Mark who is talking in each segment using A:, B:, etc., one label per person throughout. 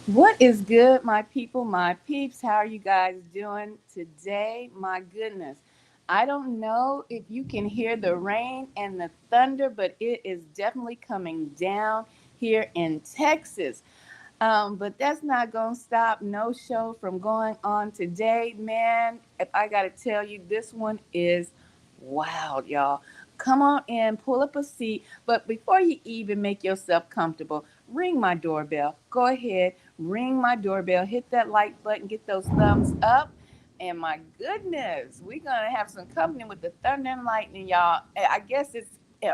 A: What is good, my people, my peeps? How are you guys doing today? My goodness. I don't know if you can hear the rain and the thunder, but it is definitely coming down here in Texas. But that's not going to stop no show from going on today. Man, if I got to tell you, this one is wild, y'all. Come on in, pull up a seat. But before you even make yourself comfortable, ring my doorbell. Go ahead, ring my doorbell, hit that like button, get those thumbs up. And my goodness, we're going to have some company with the thunder and lightning, y'all. I guess it's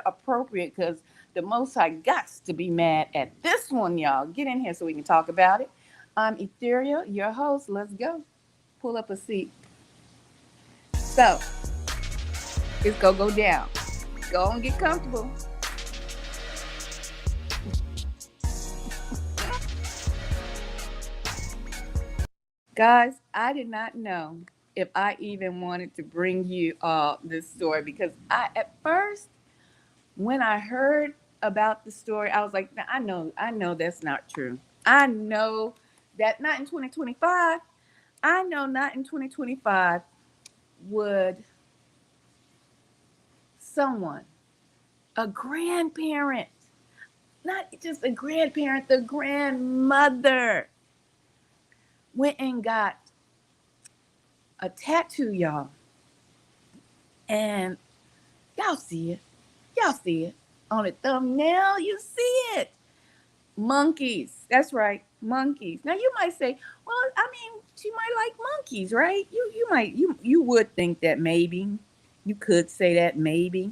A: appropriate because the Most High gots to be mad at this one, y'all. Get in here so we can talk about it. I'm Ethereal, your host. Let's go. Pull up a seat. So, it's going to go down. Go and get comfortable. Guys, I did not know if I even wanted to bring you this story because at first, when I heard about the story, I was like, I know that's not true. I know that not in 2025. I know not in 2025 would someone, a grandparent, not just a grandparent, the grandmother, went and got a tattoo, y'all. And y'all see it. Y'all see it. On the thumbnail, you see it. Monkeys. That's right. Monkeys. Now you might say, well, I mean, she might like monkeys, right? You would think that maybe. You could say that maybe.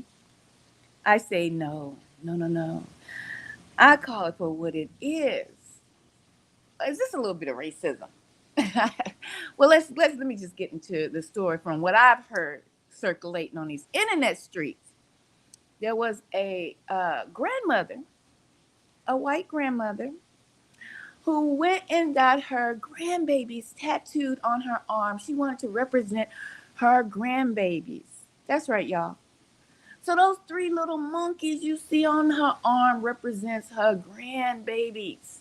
A: I say no. No, no, no. I call it for what it is. Is this a little bit of racism? Well, let me just get into the story from what I've heard circulating on these internet streets. There was a grandmother, a white grandmother, who went and got her grandbabies tattooed on her arm. She wanted to represent her grandbabies. That's right, y'all. So those three little monkeys you see on her arm represents her grandbabies.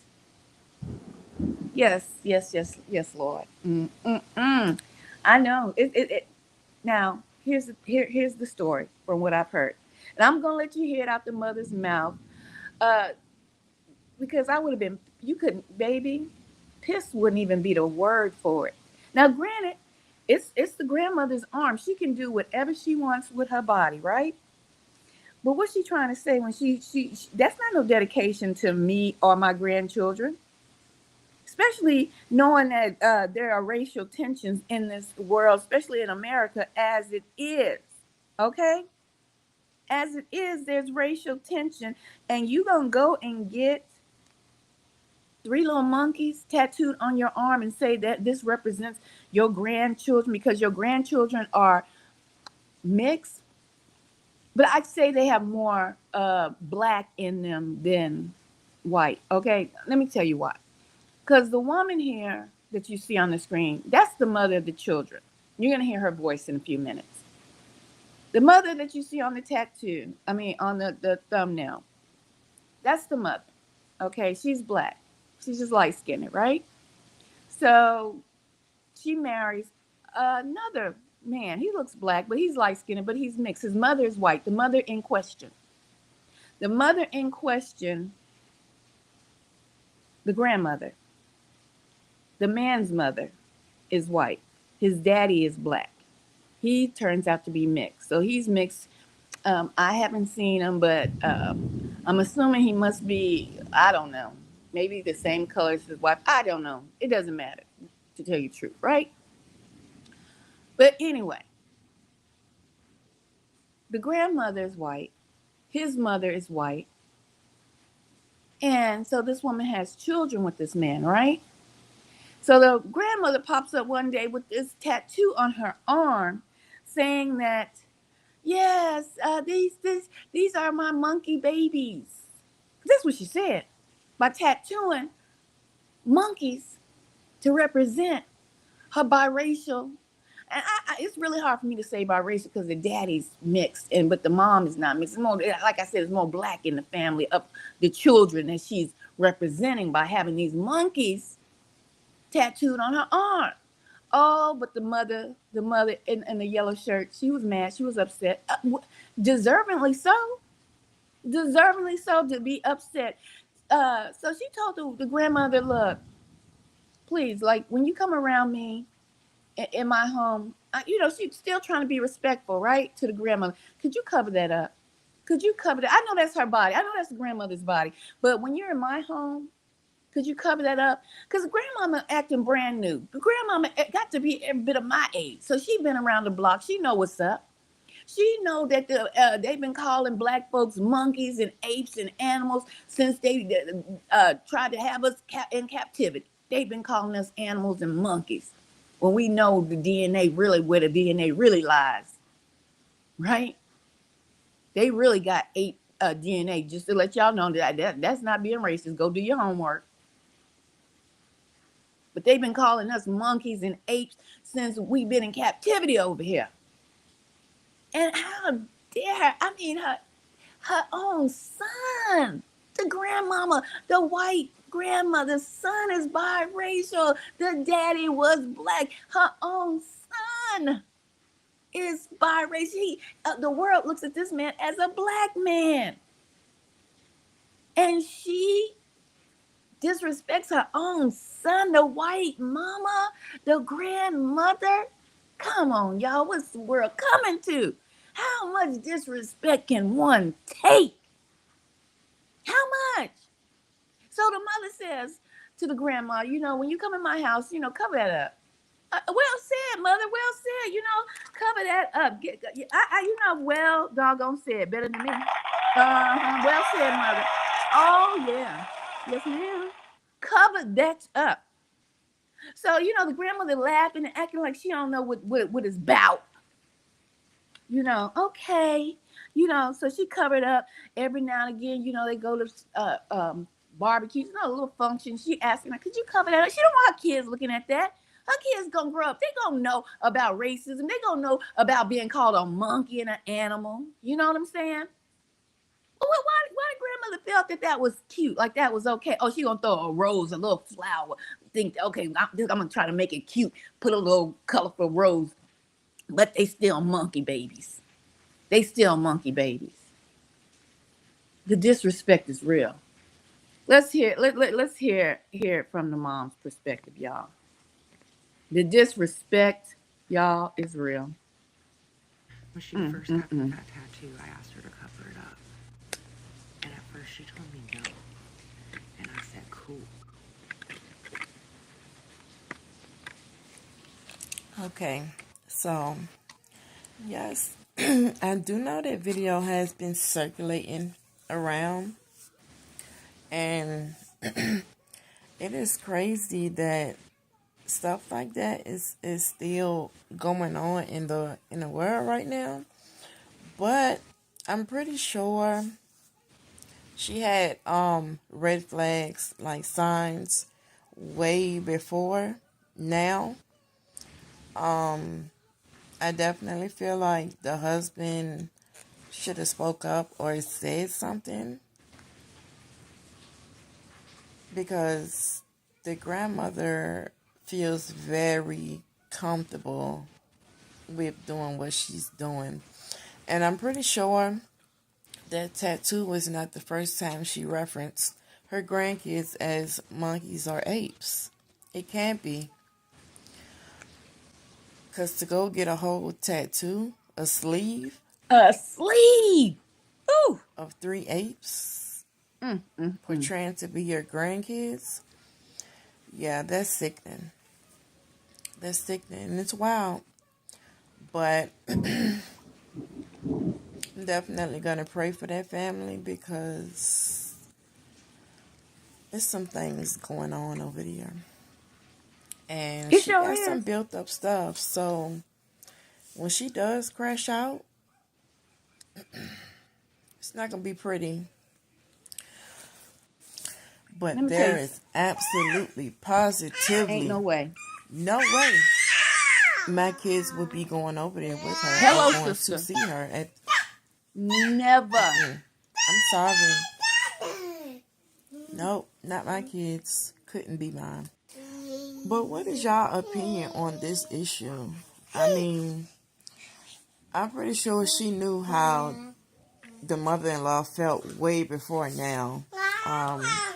A: Yes, yes, yes, yes, Lord. I know. Now, here's the story from what I've heard. And I'm going to let you hear it out the mother's mouth. Uh, because I would have been, you couldn't, baby, piss wouldn't even be the word for it. Now, granted, it's the grandmother's arm. She can do whatever she wants with her body, right? But what's she trying to say when she that's not no dedication to me or my grandchildren, especially knowing that there are racial tensions in this world, especially in America as it is. Okay? As it is, there's racial tension, and you gonna go and get three little monkeys tattooed on your arm and say that this represents your grandchildren because your grandchildren are mixed. But I'd say they have more black in them than white. Okay, let me tell you why. Because the woman here that you see on the screen, that's the mother of the children. You're going to hear her voice in a few minutes. The mother that you see on the tattoo, on the thumbnail, that's the mother. Okay, she's black. She's just light skinned, right? So she marries another man. He looks black, but he's light skinned, but he's mixed. His mother is white. The mother in question. The mother in question, the grandmother, the man's mother is white. His daddy is black. He turns out to be mixed. So he's mixed. I haven't seen him, but I'm assuming he must be, I don't know, maybe the same color as his wife. I don't know. It doesn't matter, to tell you the truth, right? But anyway, The grandmother is white. His mother is white. And so this woman has children with this man, right? So the grandmother pops up one day with this tattoo on her arm saying that, yes, these are my monkey babies. That's what she said. By tattooing monkeys to represent her biracial. And it's really hard for me to say biracial because the daddy's mixed, but the mom is not mixed. It's more, like I said, it's more black in the family of the children that she's representing by having these monkeys tattooed on her arm. Oh, but the mother in the yellow shirt, she was mad. She was upset. Deservingly so. Deservingly so to be upset. So she told the grandmother, look, please, like when you come around me in my home, she's still trying to be respectful, right? To the grandmother. Could you cover that up? Could you cover that? I know that's her body. I know that's the grandmother's body. But when you're in my home, could you cover that up? Because grandmama acting brand new. Grandmama got to be every bit of my age. So she been around the block. She know what's up. She know that they've been calling black folks monkeys and apes and animals since they tried to have us in captivity. They've been calling us animals and monkeys. When we know the DNA really, where the DNA really lies, right? They really got ape DNA. Just to let y'all know that's not being racist. Go do your homework. But they've been calling us monkeys and apes since we've been in captivity over here. And how dare her? I mean, her own son, the grandmama, the white grandmother's son is biracial. The daddy was black. Her own son is biracial. The world looks at this man as a black man. And she disrespects her own son, the white mama, the grandmother. Come on, y'all. What's the world coming to? How much disrespect can one take? How much? So the mother says to the grandma, when you come in my house, cover that up. Well said, mother. Well said. Cover that up. Well, doggone said better than me. Well said, mother. Oh yeah, yes, ma'am. Cover that up. So the grandmother laughing and acting like she don't know what it's about. Okay. So she covered up every now and again. They go to barbecues, a little function. She asking, like, could you cover that up? She don't want her kids looking at that. Her kids gonna grow up. They gonna know about racism. They gonna know about being called a monkey and an animal. You know what I'm saying? Well, why the grandmother felt that was cute, like that was okay. Oh, she gonna throw a rose, a little flower. Think, okay, I'm gonna try to make it cute. Put a little colorful rose, but they still monkey babies. They still monkey babies. The disrespect is real. Let's hear it from the mom's perspective, y'all. The disrespect, y'all, is real.
B: When she first got that tattoo, I asked her to cover it up. And at first she told me no. And I said, cool.
C: Okay, so yes, I do know that video has been circulating around, and it is crazy that stuff like that is still going on in the world right now. But I'm pretty sure she had red flags, like signs, way before now. I definitely feel like the husband should have spoke up or said something, because the grandmother feels very comfortable with doing what she's doing. And I'm pretty sure that tattoo was not the first time she referenced her grandkids as monkeys or apes. It can't be. Because to go get a whole tattoo, a sleeve
A: Asleep. Ooh.
C: of three apes
A: Mm, mm, mm.
C: portraying to be your grandkids, yeah, that's sickening. That's sickening. And it's wild. But Definitely gonna pray for that family because there's some things going on over there. And
A: It
C: she
A: sure
C: got some
A: is.
C: built up stuff. So when she does crash out, it's not gonna be pretty.
A: Let
C: But
A: me tell
C: there
A: you,
C: is absolutely,
A: ain't no
C: positively
A: way.
C: no way my kids would be going over there with her or
A: Hello,
C: going to
A: sister.
C: see her.
A: Never.
C: I'm sorry. Nope, not my kids. Couldn't be mine. But what is y'all opinion on this issue? I mean, I'm pretty sure she knew how the mother-in-law felt way before now.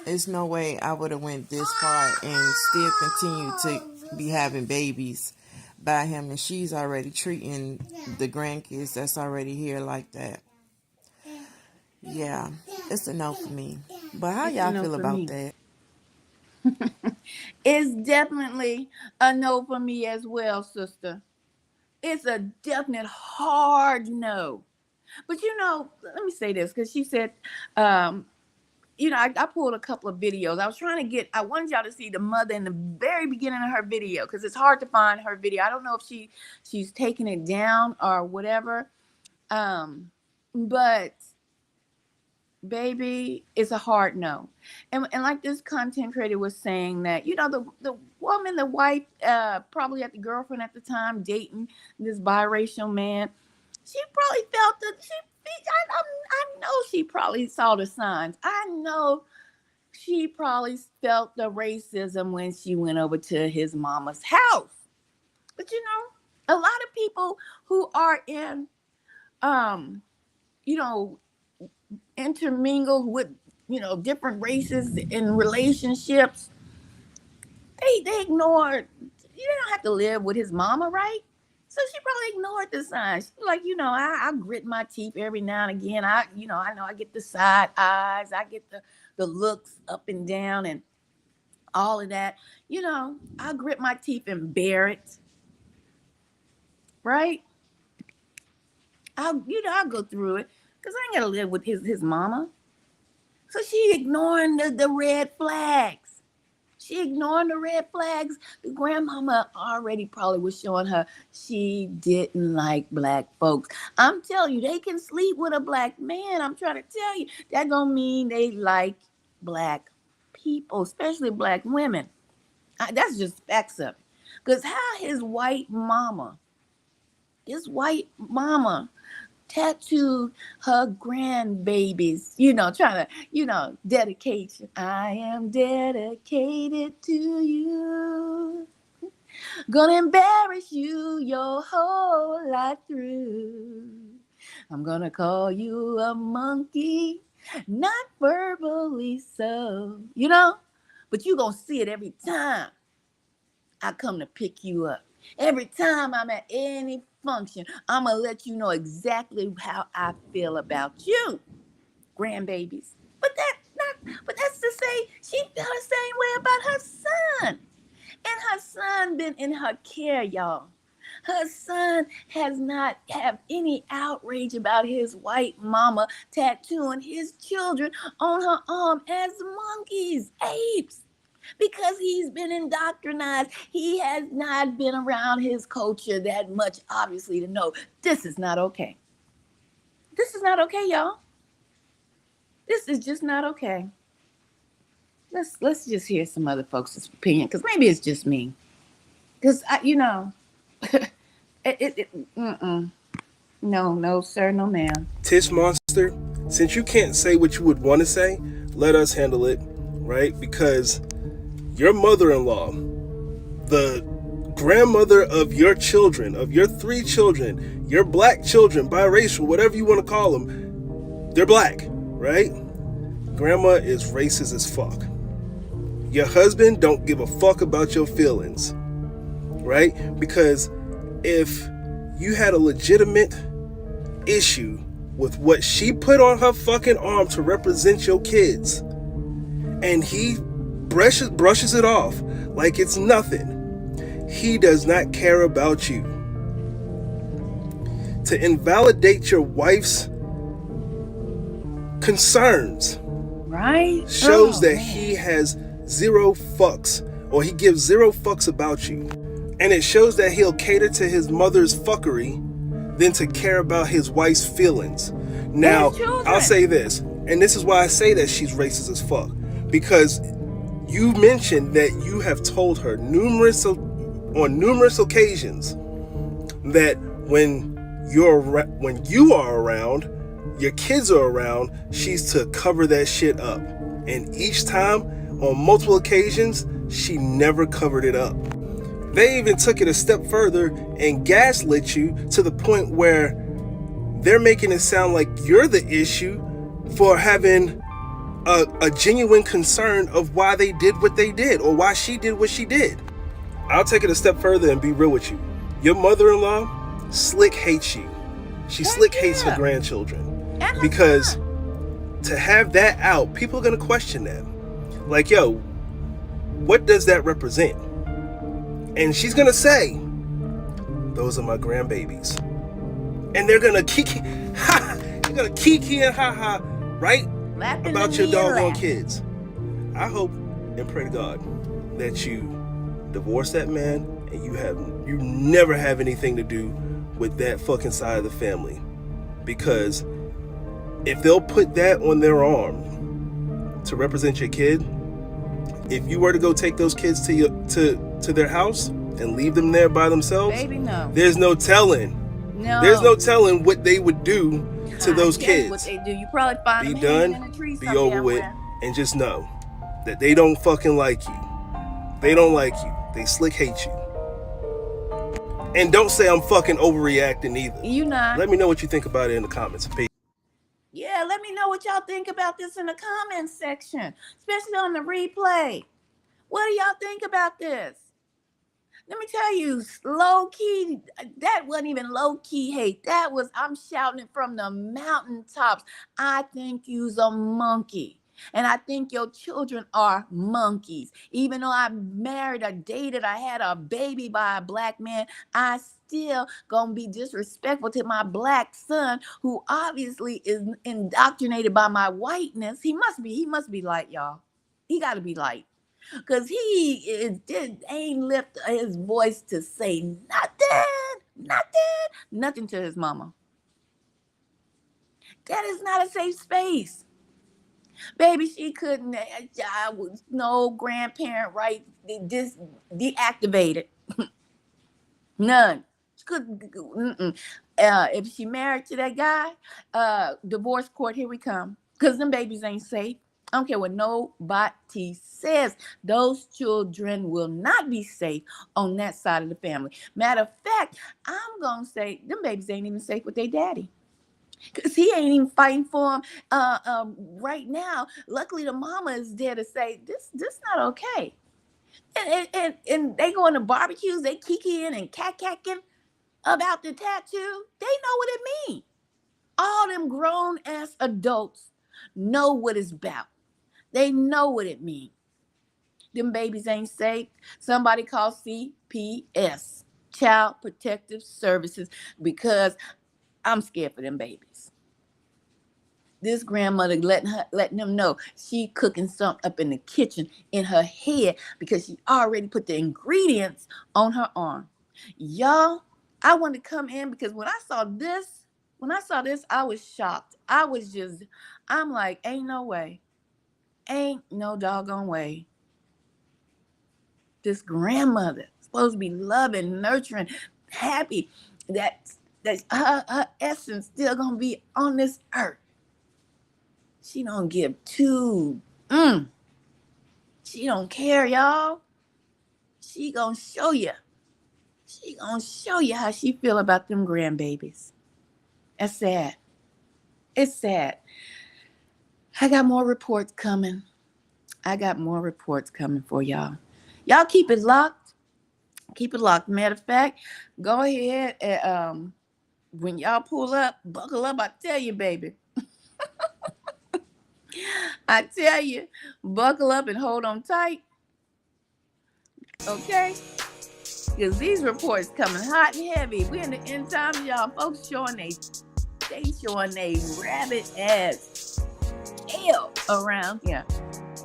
C: There's no way I would have went this far and still continue to be having babies by him, and she's already treating the grandkids that's already here like that. Yeah, it's a no for me. But how
A: It's a
C: y'all
A: no
C: feel
A: for
C: about
A: me.
C: that?
A: It's definitely a no for me as well, sister. It's a definite hard no. But let me say this because she said, um, I pulled a couple of videos. I was trying to I wanted y'all to see the mother in the very beginning of her video because it's hard to find her video. I don't know if she's taking it down or whatever. But baby, it's a hard no. And like this content creator was saying that, the woman, the wife, probably had the girlfriend at the time dating this biracial man. She probably felt that I know she probably saw the signs. I know she probably felt the racism when she went over to his mama's house. But a lot of people who are in um you know intermingled with different races in relationships, they ignored. You don't have to live with his mama, right? So she probably ignored the signs. She's like, I grit my teeth every now and again. I know I get the side eyes, I get the looks up and down and all of that. I grit my teeth and bear it, right? I'll go through it because I ain't gotta live with his mama. So she ignoring the red flags. She ignoring the red flags. The grandmama already probably was showing her she didn't like black folks. I'm telling you, they can sleep with a black man. I'm trying to tell you. That don't mean they like black people, especially black women. That's just facts of it. Because how his white mama tattooed her grandbabies, trying to, dedication. I am dedicated to you. Gonna embarrass you your whole life through. I'm gonna call you a monkey, not verbally so, but you gonna see it every time I come to pick you up. Every time I'm at any function, I'm going to let you know exactly how I feel about you, grandbabies. But that's to say she felt the same way about her son. And her son been in her care, y'all. Her son has not have any outrage about his white mama tattooing his children on her arm as monkeys, apes, because he's been indoctrinized. He has not been around his culture that much, obviously, to know this is not okay. This is not okay, y'all. This is just not okay. Let's just hear some other folks' opinion, because maybe it's just me. Because mm-mm. No, sir, no, ma'am.
D: Tish Monster, since you can't say what you would want to say, let us handle it, right? Because your mother-in-law, the grandmother of your children, of your 3 children, your black children, biracial, whatever you want to call them, they're black, right? Grandma is racist as fuck. Your husband don't give a fuck about your feelings, right? Because if you had a legitimate issue with what she put on her fucking arm to represent your kids, and he brushes it off like it's nothing, he does not care about you. To invalidate your wife's concerns.
A: Right?
D: Shows that he has zero fucks, or he gives zero fucks about you. And it shows that he'll cater to his mother's fuckery than to care about his wife's feelings. Now, I'll say this, and this is why I say that she's racist as fuck. Because you mentioned that you have told her on numerous occasions that when you are around, your kids are around, she's to cover that shit up. And each time, on multiple occasions, she never covered it up. They even took it a step further and gaslit you to the point where they're making it sound like you're the issue for having a genuine concern of why they did what they did, or why she did what she did. I'll take it a step further and be real with you. Your mother-in-law slick hates you. She slick hates her grandchildren. Because to have that out, people are going to question that. Like, yo, what does that represent? And she's going to say, those are my grandbabies. And they're going to kiki, you're going to kiki and ha-ha, right?
A: Laughing
D: about your doggone kids. I hope and pray to God that you divorce that man and you never have anything to do with that fucking side of the family. Because if they'll put that on their arm to represent your kid, if you were to go take those kids to their house and leave them there by themselves,
A: baby, no.
D: There's no telling. There's no telling what they would do to those kids.
A: What they do, you probably find
D: be
A: them
D: done,
A: in a tree
D: be over with, and just know that they don't fucking like you. They don't like you. They slick hate you. And don't say I'm fucking overreacting either.
A: You not.
D: Let me know what you think about it in the comments. Peace.
A: Yeah, let me know what y'all think about this in the comments section, especially on the replay. What do y'all think about this? Let me tell you, low key, that wasn't even low key hate. That was, I'm shouting it from the mountaintops. I think you's a monkey. And I think your children are monkeys. Even though I married, I dated, I had a baby by a black man, I still gonna be disrespectful to my black son, who obviously is indoctrinated by my whiteness. He must be light, y'all. He gotta be light. Because he ain't lift his voice to say nothing to his mama. That is not a safe space. Baby, she couldn't, no grandparent right, just deactivated. None. She couldn't, if she married to that guy, divorce court, here we come. Because them babies ain't safe. I don't care what nobody says. Those children will not be safe on that side of the family. Matter of fact, I'm going to say them babies ain't even safe with their daddy. Because he ain't even fighting for them right now. Luckily, the mama is there to say, this not okay. And they go in the barbecues, they kikiing and cat-cacking about the tattoo. They know what it means. All them grown-ass adults know what it's about. They know what it means. Them babies ain't safe. Somebody call CPS, Child Protective Services, because I'm scared for them babies. This grandmother letting them know she cooking something up in the kitchen in her head because she already put the ingredients on her arm. Y'all, I wanted to come in because when I saw this, I was shocked. I'm like, ain't no way. Ain't no doggone way. This grandmother supposed to be loving, nurturing, happy, that her essence still gonna be on this earth. She don't give two. She don't care, y'all. She gonna show you. She gonna show you how she feel about them grandbabies. That's sad. It's sad. I got more reports coming. For y'all. Y'all keep it locked. Matter of fact, go ahead and when y'all pull up, buckle up. I tell you, baby. I tell you, buckle up and hold on tight. Okay? Because these reports coming hot and heavy. We're in the end times, y'all. Folks showing they showing they rabbit ass. hell around here.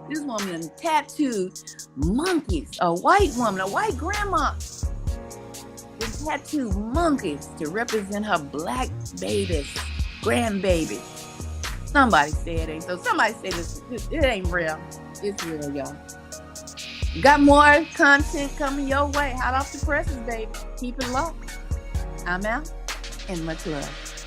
A: This woman tattooed monkeys. A white woman, a white grandma, with tattooed monkeys to represent her black babies, grandbabies. Somebody say it ain't so. Somebody say this it ain't real. It's real, y'all. Got more content coming your way. Hot off the presses, baby. Keep it low. I'm out, and much love.